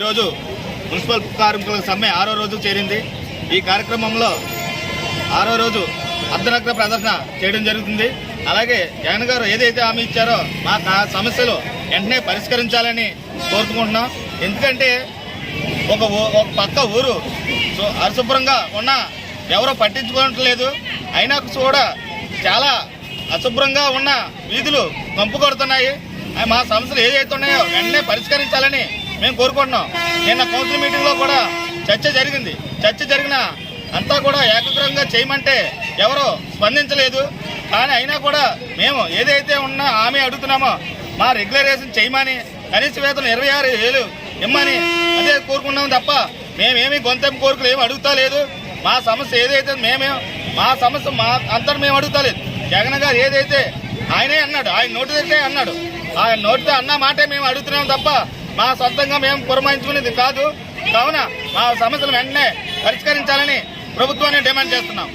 ఈరోజు మున్సిపల్ కార్మికుల సమ్మె 6వ రోజు చేరింది. ఈ కార్యక్రమంలో 6వ రోజు అర్ధనగ్న ప్రదర్శన చేయడం జరుగుతుంది. అలాగే జగన్ గారు ఏదైతే హామీ ఇచ్చారో మా సమస్యలు వెంటనే పరిష్కరించాలని కోరుకుంటున్నాం. ఎందుకంటే ఒక పక్క ఊరు అశుభ్రంగా ఉన్న ఎవరో పట్టించుకోవట్లేదు. అయినా కూడా చాలా అశుభ్రంగా ఉన్న వీధులు కంపు కొడుతున్నాయి. మా సమస్యలు ఏదైతే ఉన్నాయో వెంటనే పరిష్కరించాలని మేము కోరుకుంటున్నాం. నిన్న కౌన్సిల్ మీటింగ్ లో కూడా చర్చ జరిగిన అంతా కూడా ఏకగ్రంగా చేయమంటే ఎవరో స్పందించలేదు. కానీ అయినా కూడా మేము ఏదైతే ఉన్నా హామీ అడుగుతున్నామో మా రెగ్యులరైజేషన్ చేయమని, కనీస వేతనం 26,000 ఇమ్మని అదే కోరుకున్నాం తప్ప మేమేమి గొంతెం కోరికలు ఏమి అడుగుతా లేదు. మా సమస్య ఏదైతే మా సమస్య మా అంతా మేము అడుగుతా లేదు. జగన్ గారు ఏదైతే ఆయనే అన్నాడు, ఆయన నోటితో అన్నాడు, ఆయన నోటితో అన్న మాటే మేము అడుగుతున్నాం తప్ప మా సొంతంగా మేము పురమాయించుకునేది కాదు. కావున మా సమస్యలు వెంటనే పరిష్కరించాలని ప్రభుత్వాన్ని డిమాండ్ చేస్తున్నాం.